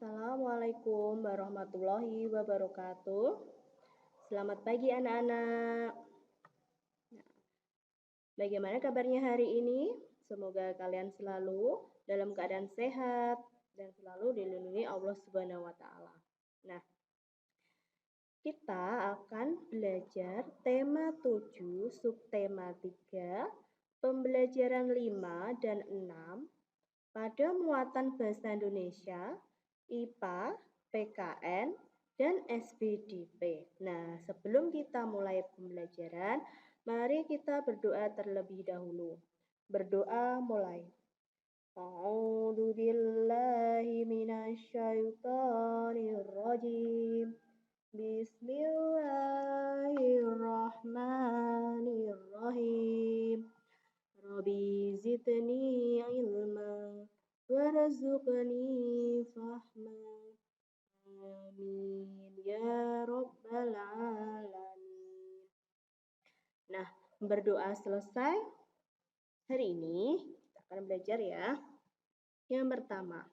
Assalamualaikum warahmatullahi wabarakatuh. Selamat pagi anak-anak. Bagaimana kabarnya hari ini? Semoga kalian selalu dalam keadaan sehat dan selalu dilindungi Allah Subhanahu wa taala. Nah, kita akan belajar tema 7, subtema 3, pembelajaran 5 dan 6 pada muatan bahasa Indonesia, IPA, PKN, dan SBDP. Nah, sebelum kita mulai pembelajaran, mari kita berdoa terlebih dahulu. Berdoa mulai. A'udzu billahi minasyaitonir rajim. Bismillahirrahmanirrahim. Rabbi zidni ilma warzuqni fahma. Amin ya rabbal alamin. Nah, berdoa selesai. Hari ini kita akan belajar ya. Yang pertama,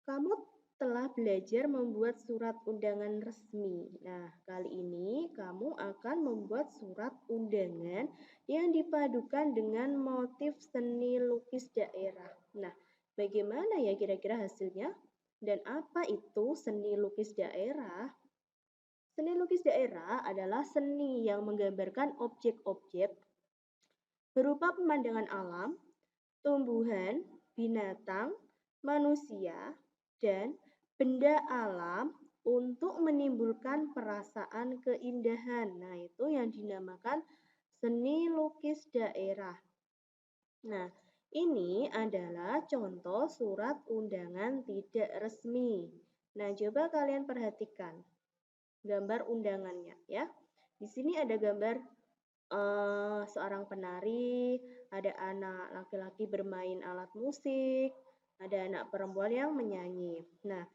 kamu telah belajar membuat surat undangan resmi. Nah, kali ini kamu akan membuat surat undangan yang dipadukan dengan motif seni lukis daerah. Nah, bagaimana ya kira-kira hasilnya? Dan apa itu seni lukis daerah? Seni lukis daerah adalah seni yang menggambarkan objek-objek berupa pemandangan alam, tumbuhan, binatang, manusia, dan benda alam untuk menimbulkan perasaan keindahan. Nah, itu yang dinamakan seni lukis daerah. Nah, ini adalah contoh surat undangan tidak resmi. Nah, coba kalian perhatikan gambar undangannya ya. Di sini ada gambar seorang penari, ada anak laki-laki bermain alat musik, ada anak perempuan yang menyanyi. Nah,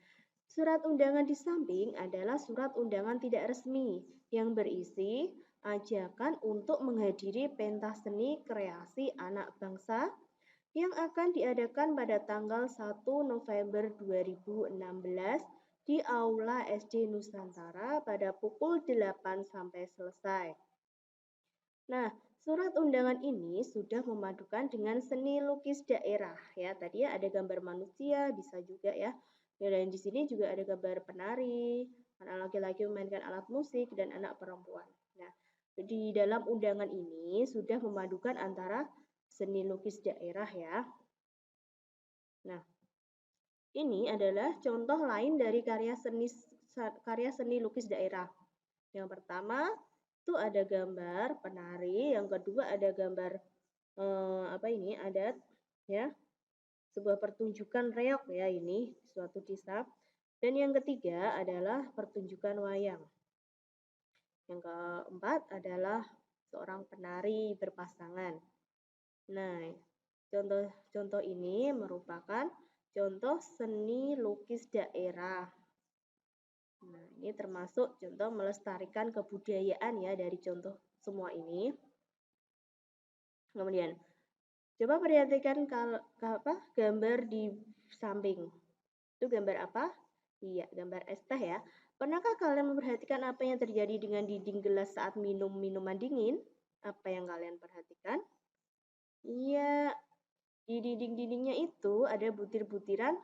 surat undangan di samping adalah surat undangan tidak resmi yang berisi ajakan untuk menghadiri pentas seni kreasi anak bangsa yang akan diadakan pada tanggal 1 November 2016 di Aula SD Nusantara pada pukul 8 sampai selesai. Nah, surat undangan ini sudah memadukan dengan seni lukis daerah ya. Tadi ya ada gambar manusia, bisa juga ya. Dan di sini juga ada gambar penari, anak laki-laki memainkan alat musik dan anak perempuan. Nah, di dalam undangan ini sudah memadukan antara seni lukis daerah ya. Nah, ini adalah contoh lain dari karya seni lukis daerah. Yang pertama itu ada gambar penari, yang kedua ada gambar adat ya, sebuah pertunjukan reog ya, ini suatu desa, dan yang ketiga adalah pertunjukan wayang. Yang keempat adalah seorang penari berpasangan. Nah, contoh-contoh ini merupakan contoh seni lukis daerah. Nah, ini termasuk contoh melestarikan kebudayaan ya dari contoh semua ini. Kemudian, coba perhatikan gambar di samping. Itu gambar apa? Iya, gambar es teh ya. Pernahkah kalian memperhatikan apa yang terjadi dengan dinding gelas saat minum minuman dingin? Apa yang kalian perhatikan? Iya, di dinding-dindingnya itu ada butir-butiran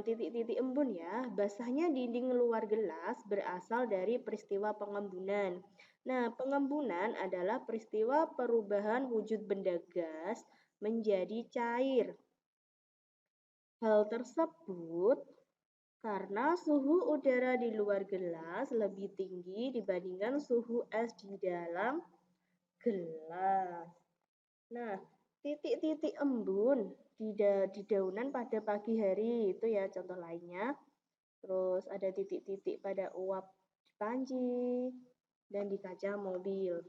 titik-titik embun ya. Basahnya dinding luar gelas berasal dari peristiwa pengembunan. Nah, pengembunan adalah peristiwa perubahan wujud benda gas menjadi cair. Hal tersebut karena suhu udara di luar gelas lebih tinggi dibandingkan suhu es di dalam gelas. Nah, titik-titik embun di daunan pada pagi hari itu ya contoh lainnya. Terus ada titik-titik pada uap di panci dan di kaca mobil.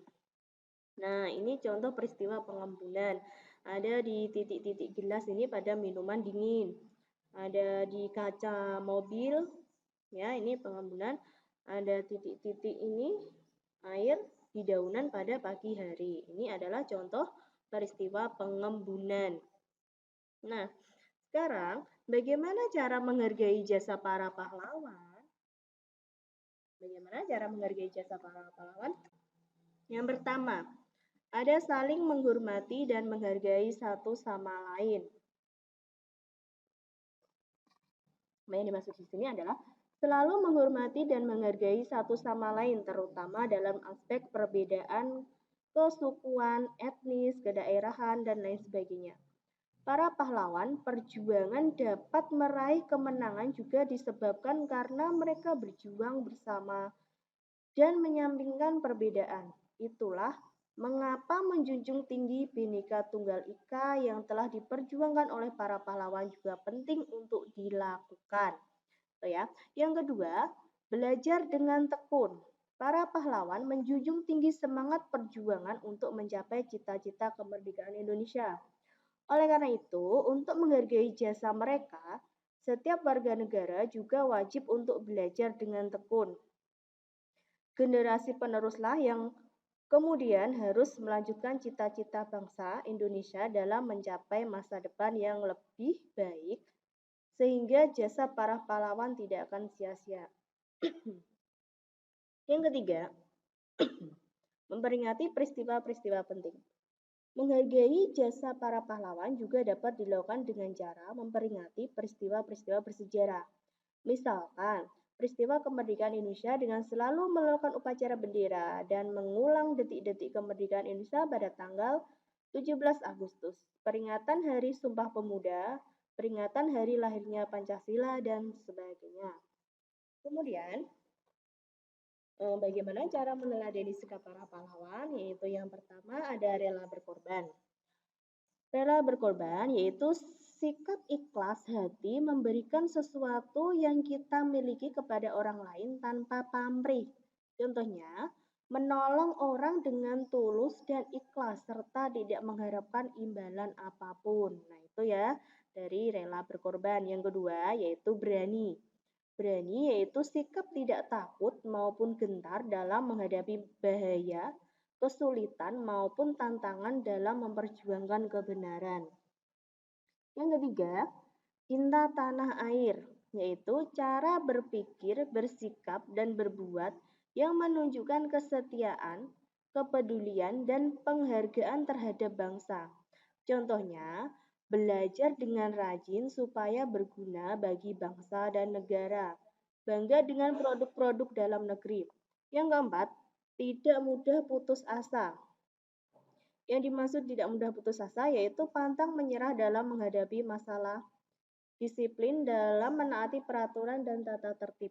Nah, ini contoh peristiwa pengembunan. Ada di titik-titik gelas ini pada minuman dingin. Ada di kaca mobil, ya ini pengembunan. Ada titik-titik ini air di daunan pada pagi hari. Ini adalah contoh peristiwa pengembunan. Nah, Sekarang, bagaimana cara menghargai jasa para pahlawan? Bagaimana cara menghargai jasa para pahlawan? Yang pertama, ada saling menghormati dan menghargai satu sama lain. Yang dimaksud di sini adalah selalu menghormati dan menghargai satu sama lain, terutama dalam aspek perbedaan kesukuan, etnis, kedaerahan, dan lain sebagainya. Para pahlawan perjuangan dapat meraih kemenangan juga disebabkan karena mereka berjuang bersama dan menyampingkan perbedaan. Itulah mengapa menjunjung tinggi Bhinneka Tunggal Ika yang telah diperjuangkan oleh para pahlawan juga penting untuk dilakukan. So, ya. Yang kedua, belajar dengan tekun. Para pahlawan menjunjung tinggi semangat perjuangan untuk mencapai cita-cita kemerdekaan Indonesia. Oleh karena itu, untuk menghargai jasa mereka, setiap warga negara juga wajib untuk belajar dengan tekun. Generasi peneruslah yang kemudian harus melanjutkan cita-cita bangsa Indonesia dalam mencapai masa depan yang lebih baik, sehingga jasa para pahlawan tidak akan sia-sia. Yang ketiga, memperingati peristiwa-peristiwa penting. Menghargai jasa para pahlawan juga dapat dilakukan dengan cara memperingati peristiwa-peristiwa bersejarah. Misalkan, peristiwa kemerdekaan Indonesia dengan selalu melakukan upacara bendera dan mengulang detik-detik kemerdekaan Indonesia pada tanggal 17 Agustus, peringatan Hari Sumpah Pemuda, peringatan hari lahirnya Pancasila, dan sebagainya. Kemudian, bagaimana cara meneladani sikap para pahlawan? Yaitu yang pertama ada rela berkorban. Rela berkorban yaitu sikap ikhlas hati memberikan sesuatu yang kita miliki kepada orang lain tanpa pamrih. Contohnya, menolong orang dengan tulus dan ikhlas serta tidak mengharapkan imbalan apapun. Nah, itu ya dari rela berkorban. Yang kedua yaitu berani. Berani yaitu sikap tidak takut maupun gentar dalam menghadapi bahaya, kesulitan maupun tantangan dalam memperjuangkan kebenaran. Yang ketiga, cinta tanah air, yaitu cara berpikir, bersikap, dan berbuat yang menunjukkan kesetiaan, kepedulian, dan penghargaan terhadap bangsa. Contohnya, belajar dengan rajin supaya berguna bagi bangsa dan negara. Bangga dengan produk-produk dalam negeri. Yang keempat, tidak mudah putus asa. Yang dimaksud tidak mudah putus asa yaitu pantang menyerah dalam menghadapi masalah, disiplin dalam menaati peraturan dan tata tertib.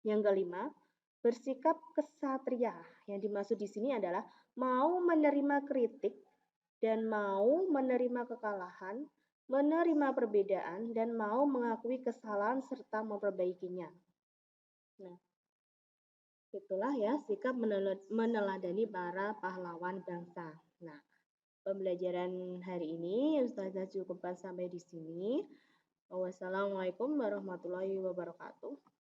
Yang kelima, bersikap kesatria. Yang dimaksud di sini adalah mau menerima kritik dan mau menerima kekalahan, menerima perbedaan, dan mau mengakui kesalahan serta memperbaikinya. Nah, itulah ya sikap meneladani para pahlawan bangsa. Nah, pembelajaran hari ini Ustazah cukupkan sampai di sini. Wassalamualaikum warahmatullahi wabarakatuh.